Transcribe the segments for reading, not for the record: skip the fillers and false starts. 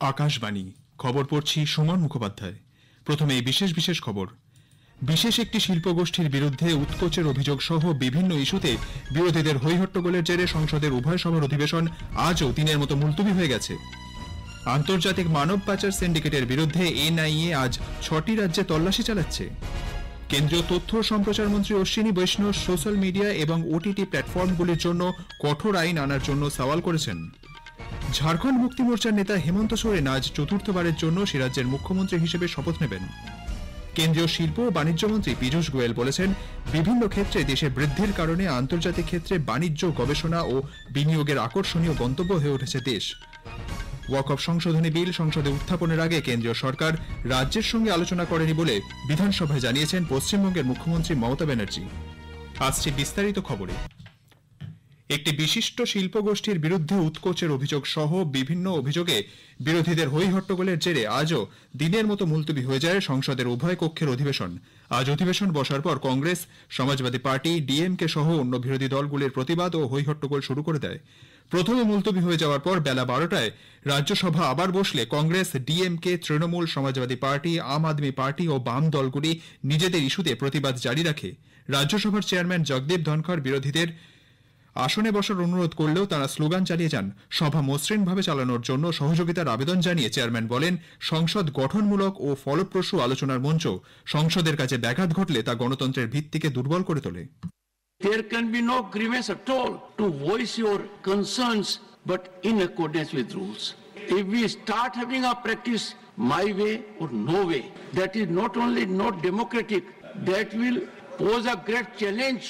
आकाशवाणी खबर पढ़ছি সুমন মুখোপাধ্যায়। প্রথমে বিশেষ বিশেষ খবর। বিশেষ একটি শিল্পগোষ্ঠীর বিরুদ্ধে উৎকোচের অভিযোগ সহ বিভিন্ন ইস্যুতে বিরোধীদের হৈহট্টগোলের জেরে সংসদের উভয় সভার অধিবেশন আজও দিনের মতো মুলতবি হয়ে গেছে। আন্তর্জাতিক মানব পাচার সিন্ডিকেটের বিরুদ্ধে এনআইএ আজ ৬টি রাজ্যে তল্লাশি চালাচ্ছে। কেন্দ্রীয় তথ্য ও সম্প্রচার মন্ত্রী অশ্বিনী বৈষ্ণব সোশ্যাল মিডিয়া এবং ওটিটি প্ল্যাটফর্মগুলির জন্য কঠোর আইন আনার জন্য সওয়াল করেছেন। ঝাড়খণ্ড মুক্তি মোর্চার নেতা হেমন্ত সোরেন আজ চতুর্থবারের জন্য সে রাজ্যের মুখ্যমন্ত্রী হিসেবে শপথ নেবেন। কেন্দ্রীয় শিল্প ও বাণিজ্য মন্ত্রী পীযূষ গোয়েল বলেছেন, বিভিন্ন ক্ষেত্রে দেশে বৃদ্ধির কারণে আন্তর্জাতিক ক্ষেত্রে বাণিজ্য, গবেষণা ও বিনিয়োগের আকর্ষণীয় গন্তব্য হয়ে উঠেছে দেশ। ওয়াকফ সংশোধনী বিল সংসদে উত্থাপনের আগে কেন্দ্রীয় সরকার রাজ্যের সঙ্গে আলোচনা করেনি বলে বিধানসভায় জানিয়েছেন পশ্চিমবঙ্গের মুখ্যমন্ত্রী মমতা ব্যানার্জি। আসছে বিস্তারিত খবরে। একটি বিশিষ্ট শিল্পগোষ্ঠীর বিরুদ্ধে উৎকোচের অভিযোগ সহ বিভিন্ন অভিযোগে বিরোধীদের হৈহট্টগোলের জেরে আজও দিনের মতো মুলতবি হয়ে যায় সংসদের উভয় কক্ষের অধিবেশন। আজ অধিবেশন বসার পর কংগ্রেস, সমাজবাদী পার্টি, ডিএমকে সহ অন্য বিরোধী দলগুলির প্রতিবাদ ও হৈহট্টগোল শুরু করে দেয়। প্রথমে মুলতবি হয়ে যাওয়ার পর বেলা 12টায় রাজ্যসভা আবার বসলে কংগ্রেস, ডিএমকে, তৃণমূল, সমাজবাদী পার্টি, আম আদমি পার্টি ও বাম দলগুলি নিজেদের ইস্যুতে প্রতিবাদ জারি রাখে। রাজ্যসভার চেয়ারম্যান জগদীপ ধনখড় বিরোধীদের আসনে বসার অনুরোধ করলেও তারা স্লোগান চালিয়ে যান। সভা মসৃণভাবে চালানোর জন্য সহযোগিতার আবেদন জানিয়ে চেয়ারম্যান বলেন, সংসদ গঠনমূলক ও ফলপ্রসূ আলোচনার মঞ্চ। সংসদের কাছে ব্যাঘাত ঘটলে তা গণতন্ত্রের ভিত্তিকে দুর্বল করে তোলে। There can be no grievance at all to voice your concerns, but in accordance with rules. If we start having a practice my way or no way, that is not only not democratic, that will pose a great challenge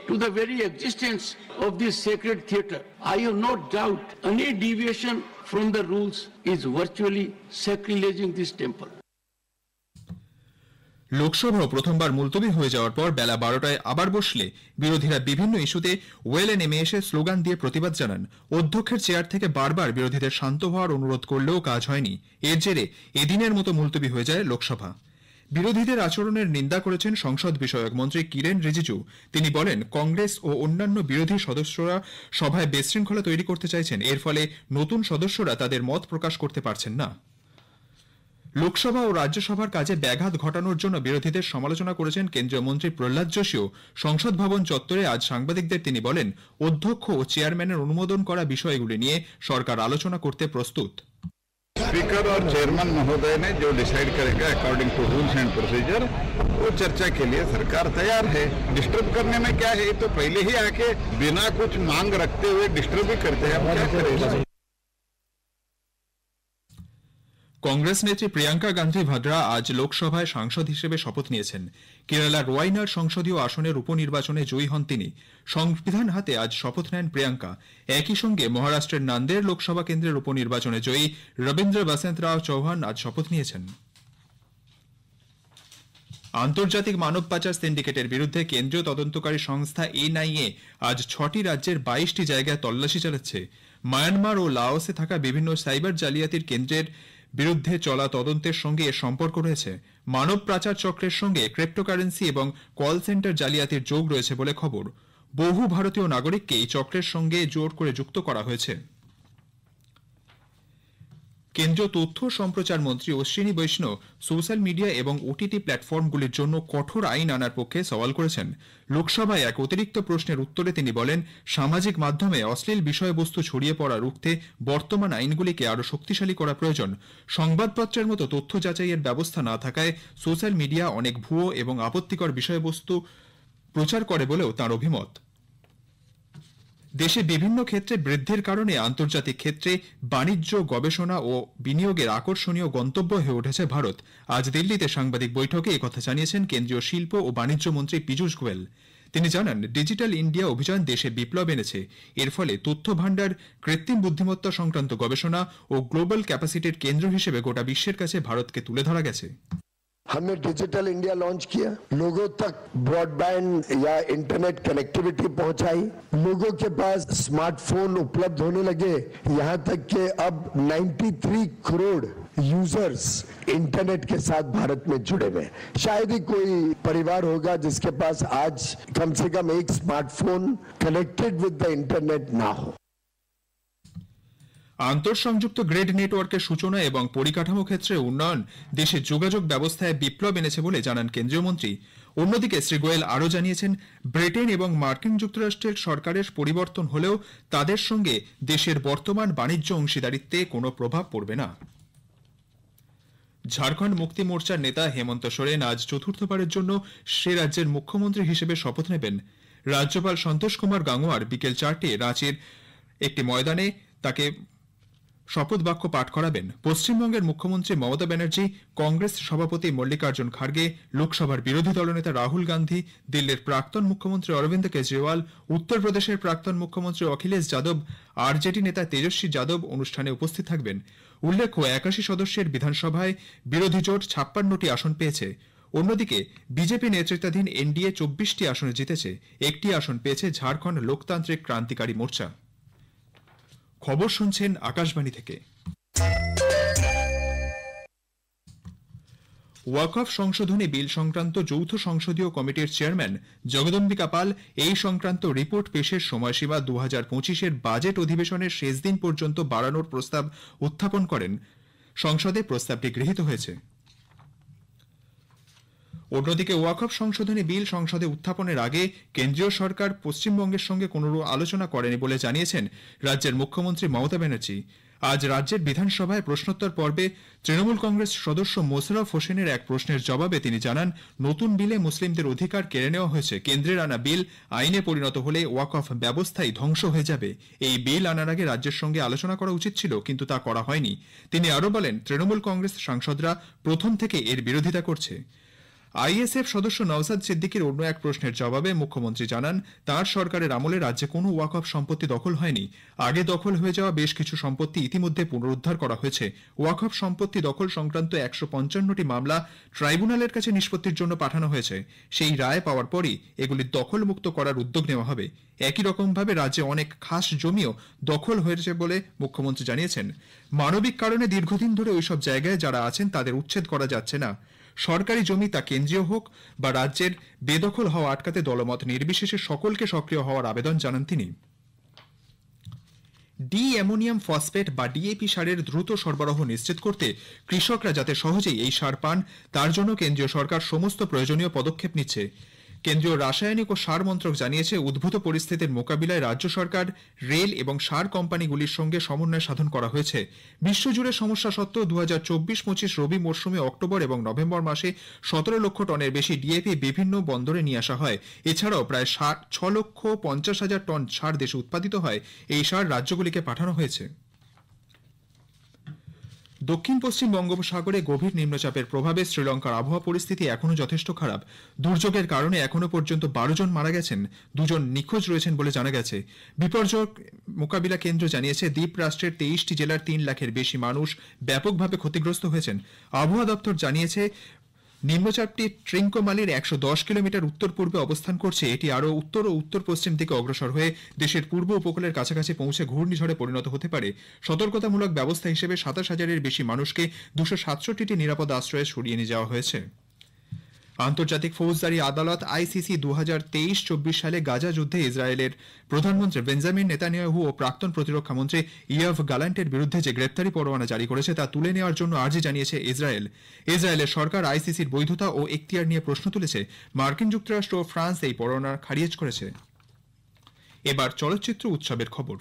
to the very existence of this sacred theatre. I have no doubt any deviation from the rules is virtually sacrileging this temple. Lok Sabha প্রথমবার মুলতবি হয়ে যাওয়ার পর বেলা 12টায় আবার বসলে বিরোধীরা বিভিন্ন ইস্যুতে ওয়েলে নেমে এসে স্লোগান দিয়ে প্রতিবাদ জানান। অধ্যক্ষের চেয়ার থেকে বারবার বিরোধীদের শান্ত হওয়ার অনুরোধ করলেও কাজ হয়নি। এর জেরে এদিনের মতো মুলতবি হয়ে যায় লোকসভা। বিরোধীদের আচরণের নিন্দা করেছেন সংসদ বিষয়ক মন্ত্রী কিরেন রিজিজু। তিনি বলেন, কংগ্রেস ও অন্যান্য বিরোধী সদস্যরা সভায় বিশৃঙ্খলা তৈরি করতে চাইছেন। এর ফলে নতুন সদস্যরা তাদের মত প্রকাশ করতে পারছেন না। লোকসভা ও রাজ্যসভার কাজে ব্যাঘাত ঘটানোর জন্য বিরোধীদের সমালোচনা করেছেন কেন্দ্রীয় মন্ত্রী প্রহ্লাদ যোশীও। সংসদ ভবন চত্বরে আজ সাংবাদিকদের তিনি বলেন, অধ্যক্ষ ও চেয়ারম্যানের অনুমোদন করা বিষয়গুলি নিয়ে সরকার আলোচনা করতে প্রস্তুত। स्पीकर और चेयरमैन महोदय ने जो डिसाइड करेगा according to rules and procedure, वो चर्चा के लिए सरकार तैयार है। डिस्टर्ब करने में क्या है, तो पहले ही आके बिना कुछ मांग रखते हुए डिस्टर्ब भी करते हैं। क्या करेगा? কংগ্রেস নেত্রী প্রিয়াঙ্কা গান্ধী ভাদ্রা আজ লোকসভায় সাংসদ হিসেবে শপথ নিয়েছেন। কেরালার ওয়াইনার সংসদীয় আসনের উপনির্বাচনে জয়ী হন তিনি। সংবিধান হাতে আজ শপথ নেন প্রিয়াঙ্কা। একই সঙ্গে মহারাষ্ট্রের নান্দের লোকসভা কেন্দ্রের উপনির্বাচনে জয়ী রবীন্দ্র বসন্ত রাও চৌহান আজ শপথ নিয়েছেন। আন্তর্জাতিক মানব পাচার সিন্ডিকেটের বিরুদ্ধে কেন্দ্রীয় তদন্তকারী সংস্থা এনআইএ আজ ৬টি রাজ্যের ২২টি জায়গায় তল্লাশি চালাচ্ছে। মায়ানমার ও লাওসে থাকা বিভিন্ন সাইবার জালিয়াতির কেন্দ্রের বিরুদ্ধে চলা তদন্তের সঙ্গে এর সম্পর্ক রয়েছে। মানব পাচার চক্রের সঙ্গে ক্রিপ্টোকারেন্সি এবং কল সেন্টার জালিয়াতির যোগ রয়েছে বলে খবর। বহু ভারতীয় নাগরিককে এই চক্রের সঙ্গে জোর করে যুক্ত করা হয়েছে। কেন্দ্রীয় তথ্য সম্প্রচার মন্ত্রী অশ্বিনী বৈষ্ণব সোশ্যাল মিডিয়া এবং ওটিটি প্ল্যাটফর্মগুলির জন্য কঠোর আইন আনার পক্ষে সওয়াল করেছেন। লোকসভায় এক অতিরিক্ত প্রশ্নের উত্তরে তিনি বলেন, সামাজিক মাধ্যমে অশ্লীল বিষয়বস্তু ছড়িয়ে পড়া রুখতে বর্তমান আইনগুলিকে আরও শক্তিশালী করা প্রয়োজন। সংবাদপত্রের মতো তথ্য যাচাইয়ের ব্যবস্থা না থাকায় সোশ্যাল মিডিয়া অনেক ভুয়ো এবং আপত্তিকর বিষয়বস্তু প্রচার করে বলেও তাঁর অভিমত। দেশে বিভিন্ন ক্ষেত্রে বৃদ্ধির কারণে আন্তর্জাতিক ক্ষেত্রে বাণিজ্য, গবেষণা ও বিনিয়োগের আকর্ষণীয় গন্তব্য হয়ে উঠেছে ভারত। আজ দিল্লিতে সাংবাদিক বৈঠকে একথা জানিয়েছেন কেন্দ্রীয় শিল্প ও বাণিজ্য মন্ত্রী পীযূষ গোয়েল। তিনি জানান, ডিজিটাল ইন্ডিয়া অভিযান দেশে বিপ্লব এনেছে। এর ফলে তথ্য ভাণ্ডার, কৃত্রিম বুদ্ধিমত্তা সংক্রান্ত গবেষণা ও গ্লোবাল ক্যাপাসিটির কেন্দ্র হিসেবে গোটা বিশ্বের কাছে ভারতকে তুলে ধরা গেছে। हमने डिजिटल इंडिया लॉन्च किया, लोगों तक ब्रॉडबैंड या इंटरनेट कनेक्टिविटी पहुंचाई, लोगों के पास स्मार्टफोन उपलब्ध होने लगे, यहां तक कि अब 93 करोड़ यूजर्स इंटरनेट के साथ भारत में जुड़े हुए। शायद ही कोई परिवार होगा जिसके पास आज कम से कम एक smartphone connected with the internet ना हो। আন্তঃসংযুক্ত গ্রেড নেটওয়ার্কের সূচনা এবং পরিকাঠামো ক্ষেত্রে উন্নয়ন দেশের যোগাযোগ ব্যবস্থায় বিপ্লব এনেছে বলে জানান কেন্দ্রীয় মন্ত্রী। অন্যদিকে শ্রী গোয়েল আরও জানিয়েছেন, ব্রিটেন এবং মার্কিন যুক্তরাষ্ট্রের সরকারের পরিবর্তন হলেও তাদের সঙ্গে দেশের বর্তমান বাণিজ্য অংশীদারিত্বে কোনো প্রভাব পড়বে না। ঝাড়খণ্ড মুক্তি মোর্চার নেতা হেমন্ত সোরেন আজ চতুর্থবারের জন্য সে রাজ্যের মুখ্যমন্ত্রী হিসেবে শপথ নেবেন। রাজ্যপাল সন্তোষ কুমার গাঙ্গোয়ার বিকেল 4টায় রাঁচির একটি ময়দানে তাকে শপথ বাক্য পাঠ করাবেন। পশ্চিমবঙ্গের মুখ্যমন্ত্রী মমতা ব্যানার্জি, কংগ্রেস সভাপতি মল্লিকার্জুন খার্গে, লোকসভার বিরোধী দলনেতা রাহুল গান্ধী, দিল্লির প্রাক্তন মুখ্যমন্ত্রী অরবিন্দ কেজরিওয়াল, উত্তরপ্রদেশের প্রাক্তন মুখ্যমন্ত্রী অখিলেশ যাদব, আরজেডি নেতা তেজস্বী যাদব অনুষ্ঠানে উপস্থিত থাকবেন। উল্লেখ্য, 81 সদস্যের বিধানসভায় বিরোধী জোট 56টি আসন পেয়েছে। অন্যদিকে বিজেপি নেতৃত্বাধীন এনডিএ 24টি আসনে জিতেছে। একটি আসন পেয়েছে ঝাড়খণ্ড লোকতান্ত্রিক ক্রান্তিকারী মোর্চা। খবর শুনছেন আকাশবাণী থেকে। ওয়াকফ সংশোধনী বিল সংক্রান্ত যৌথ সংসদীয় কমিটির চেয়ারম্যান জগদম্বিকা পাল এই সংক্রান্ত রিপোর্ট পেশের সময়সীমা 2025-এর বাজেট অধিবেশনের শেষ দিন পর্যন্ত বাড়ানোর প্রস্তাব উত্থাপন করেন। সংসদে প্রস্তাবটি গৃহীত হয়েছে। অন্যদিকে ওয়াকফ সংশোধনী বিল সংসদে উত্থাপনের আগে কেন্দ্রীয় সরকার পশ্চিমবঙ্গের সঙ্গে কোনো আলোচনা করেনি বলে জানিয়েছেন রাজ্যের মুখ্যমন্ত্রী মমতা ব্যানার্জি। আজ রাজ্যের বিধানসভায় প্রশ্নোত্তর পর্বে তৃণমূল কংগ্রেস সদস্য মোশাররফ হোসেনের এক প্রশ্নের জবাবে তিনি জানান, নতুন বিলে মুসলিমদের অধিকার কেড়ে নেওয়া হয়েছে। কেন্দ্রের আনা বিল আইনে পরিণত হলে ওয়াকফ ব্যবস্থাই ধ্বংস হয়ে যাবে। এই বিল আনার আগে রাজ্যের সঙ্গে আলোচনা করা উচিত ছিল, কিন্তু তা করা হয়নি। তিনি আরও বলেন, তৃণমূল কংগ্রেস সাংসদরা প্রথম থেকে এর বিরোধিতা করছে। আইএসএফ সদস্য নওশাদ সিদ্দিকীর অন্য এক প্রশ্নের জবাবে মুখ্যমন্ত্রী জানান, তাঁর সরকারের আমলে রাজ্যে কোনো ওয়াকফ সম্পত্তি দখল হয়নি। আগে দখল হয়ে যাওয়া বেশ কিছু সম্পত্তি ইতিমধ্যে পুনরুদ্ধার করা হয়েছে। ওয়াকফ সম্পত্তি দখল সংক্রান্ত 155টি মামলা ট্রাইব্যুনালের কাছে নিষ্পত্তির জন্য পাঠানো হয়েছে। সেই রায় পাওয়ার পরই এগুলি দখলমুক্ত করার উদ্যোগ নেওয়া হবে। একই রকমভাবে রাজ্যে অনেক খাস জমিও দখল হয়েছে বলে মুখ্যমন্ত্রী জানিয়েছেন। মানবিক কারণে দীর্ঘদিন ধরে ওইসব জায়গায় যারা আছেন তাদের উচ্ছেদ করা যাচ্ছে না। সরকারি জমি তা কেন্দ্রীয় হোক বা রাজ্যের, বেদখল হওয়া আটকাতে দলমত নির্বিশেষে সকলকে সক্রিয় হওয়ার আবেদন জানান তিনি। ডি অ্যামোনিয়াম ফসফেট বা ডিএপি সারের দ্রুত সরবরাহ নিশ্চিত করতে কৃষকরা যাতে সহজেই এই সার পান, তার জন্য কেন্দ্রীয় সরকার সমস্ত প্রয়োজনীয় পদক্ষেপ নিচ্ছে। কেন্দ্রীয় রাসায়নিক ও সার মন্ত্রক জানিয়েছে, উদ্ভূত পরিস্থিতির মোকাবিলায় রাজ্য সরকার, রেল এবং সার কোম্পানিগুলির সঙ্গে সমন্বয় সাধন করা হয়েছে। বিশ্বজুড়ে সমস্যা সত্ত্বেও 2024-25 রবি মরশুমে অক্টোবর এবং নভেম্বর মাসে 17 লক্ষ টনের বেশি ডিএপি বিভিন্ন বন্দরে নিয়ে আসা হয়। এছাড়াও প্রায় 6,50,000 টন সার দেশে উৎপাদিত হয়। এই সার রাজ্যগুলিকে পাঠানো হয়েছে। দক্ষিণ পশ্চিম বঙ্গোপসাগরে গভীর নিম্নচাপের প্রভাবে শ্রীলঙ্কার আবহাওয়া পরিস্থিতি এখনও যথেষ্ট খারাপ। দুর্যোগের কারণে এখনও পর্যন্ত 12 জন মারা গেছেন, 2 জন নিখোঁজ রয়েছেন বলে জানা গেছে। বিপর্যয় মোকাবিলা কেন্দ্র জানিয়েছে, দ্বীপ রাষ্ট্রের 23টি জেলার 3 লাখের বেশি মানুষ ব্যাপকভাবে ক্ষতিগ্রস্ত হয়েছেন। আবহাওয়া দপ্তর জানিয়েছে, নিম্নচাপটি ট্রিঙ্কোমালির 110 কিলোমিটার উত্তর পূর্বে অবস্থান করছে। এটি আরও উত্তর ও উত্তর পশ্চিম দিকে অগ্রসর হয়ে দেশের পূর্ব উপকূলের কাছাকাছি পৌঁছে ঘূর্ণিঝড়ে পরিণত হতে পারে। সতর্কতামূলক ব্যবস্থা হিসেবে 27,000-এর বেশি মানুষকে 267টি নিরাপদ আশ্রয়ে সরিয়ে নিয়ে যাওয়া হয়েছে। আন্তর্জাতিক ফৌজদারি আদালত আইসিসি 2023-24 সালে গাজা যুদ্ধে ইসরায়েলের প্রধানমন্ত্রী বেঞ্জামিন নেতানিয়াহু ও প্রাক্তন প্রতিরক্ষা মন্ত্রী ইয়োভ গ্যালান্টের বিরুদ্ধে যে গ্রেপ্তারি পরোয়ানা জারি করেছে তা তুলে নেওয়ার জন্য আর্জি জানিয়েছে ইসরায়েল। ইসরায়েলের সরকার আইসিসির বৈধতা ও এখতিয়ার নিয়ে প্রশ্ন তুলেছে। মার্কিন যুক্তরাষ্ট্র ও ফ্রান্স এই পরোয়ানা খারিজ করেছে। এবার চলচ্চিত্র উৎসবের খবর।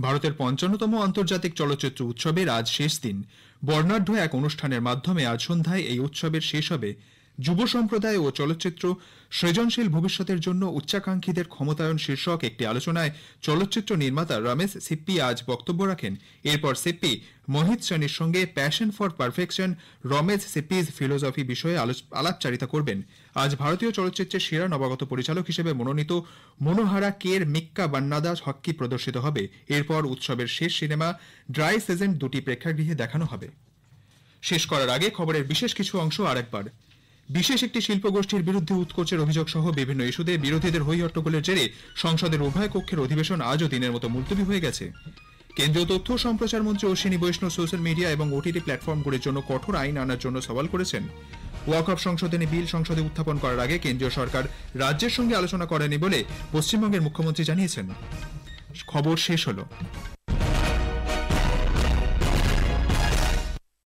ভারতের 55তম আন্তর্জাতিক চলচ্চিত্র উৎসবের আজ শেষ দিন। বর্ণাঢ্য এক অনুষ্ঠানের মাধ্যমে আজ সন্ধ্যায় এই উৎসবের শেষ হবে। যুব সম্প্রদায় ও চলচ্চিত্র সৃজনশীল ভবিষ্যতের জন্য উচ্চাকাঙ্ক্ষীদের ক্ষমতায়ন শীর্ষক একটি আলোচনায় চলচ্চিত্র নির্মাতা রমেশ সিপ্পি আজ বক্তব্য রাখেন। এরপর সিপ্পি মোহিত সেনের সঙ্গে passion for perfection, Ramesh Sippy's philosophy বিষয়ে আলাপচারিতা করবেন। আজ ভারতীয় চলচ্চিত্রের সেরা নবাগত পরিচালক হিসেবে মনোনীত মনোহারা কের মিক্কা বান্নাদা হক্কি প্রদর্শিত হবে। এরপর উৎসবের শেষ সিনেমা ড্রাই সিজন 2টি প্রেক্ষাগৃহে দেখানো হবে। শেষ করার আগে খবরের বিশেষ কিছু অংশ আরেকবার। বিশেষ একটি শিল্পগোষ্ঠীর বিরুদ্ধে উৎকোচের অভিযোগ সহ বিভিন্ন ইস্যুতে বিরোধীদের হৈ হট্টগোলের জেরে সংসদের উভয় কক্ষের অধিবেশন আজও দিনের মতো মুলতবি হয়ে গেছে। কেন্দ্রীয় তথ্য ও সম্প্রচার মন্ত্রী অশ্বিনী বৈষ্ণব সোশ্যাল মিডিয়া এবং ওটিটি প্ল্যাটফর্মগুলির জন্য কঠোর আইন আনার জন্য সওয়াল করেছেন। ওয়াকফ সংশোধনী বিল সংসদে উত্থাপন করার আগে কেন্দ্রীয় সরকার রাজ্যের সঙ্গে আলোচনা করেনি বলে পশ্চিমবঙ্গের মুখ্যমন্ত্রী জানিয়েছেন। খবর শেষ হলো।